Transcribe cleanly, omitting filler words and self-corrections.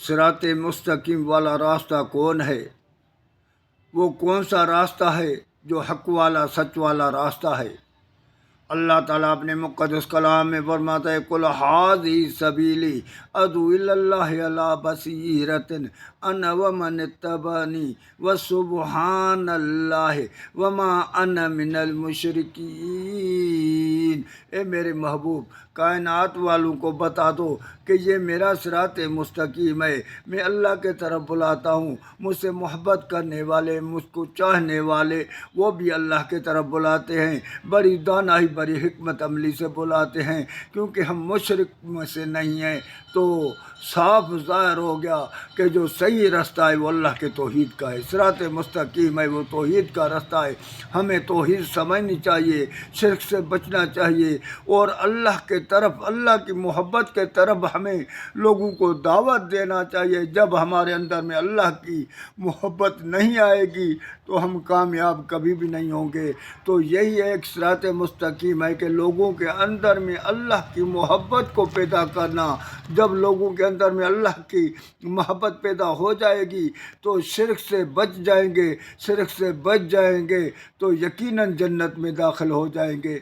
صراط مستقیم والا راستہ کون ہے؟ وہ کون سا راستہ ہے جو حق والا سچ والا راستہ ہے؟ اللہ تعالیٰ اپنے مقدس کلام میں فرماتا ہے قل ھذی سبیلی ادعو الی اللہ علی بصیرۃ انا ومن اتبعنی وسبحان اللہ وما انا من المشرکین۔ اے میرے محبوب، کائنات والوں کو بتا دو کہ یہ میرا صراط مستقیم ہے۔ میں اللہ کے طرف بلاتا ہوں۔ مجھ سے محبت کرنے والے، مجھ کو چاہنے والے، وہ بھی اللہ کے طرف بلاتے ہیں، بڑی دانائی بڑی حکمت عملی سے بلاتے ہیں، کیونکہ ہم مشرک میں سے نہیں ہیں۔ تو صاف ظاہر ہو گیا کہ جو صحیح رستہ ہے وہ اللہ کے توحید کا ہے، صراط مستقیم ہے، وہ توحید کا رستہ ہے۔ ہمیں توحید سمجھنی چاہیے، شرک سے بچنا چاہیے، اور اللہ کے طرف، اللہ کی محبت کے طرف ہمیں لوگوں کو دعوت دینا چاہیے۔ جب ہمارے اندر میں اللہ کی محبت نہیں آئے گی تو ہم کامیاب کبھی بھی نہیں ہوں گے۔ تو یہی ایک صراط مستقیم ہے کہ لوگوں کے اندر میں اللہ کی محبت کو پیدا کرنا۔ جب لوگوں کے اندر میں اللہ کی محبت پیدا ہو جائے گی تو شرک سے بچ جائیں گے، شرک سے بچ جائیں گے تو یقیناً جنت میں داخل ہو جائیں گے۔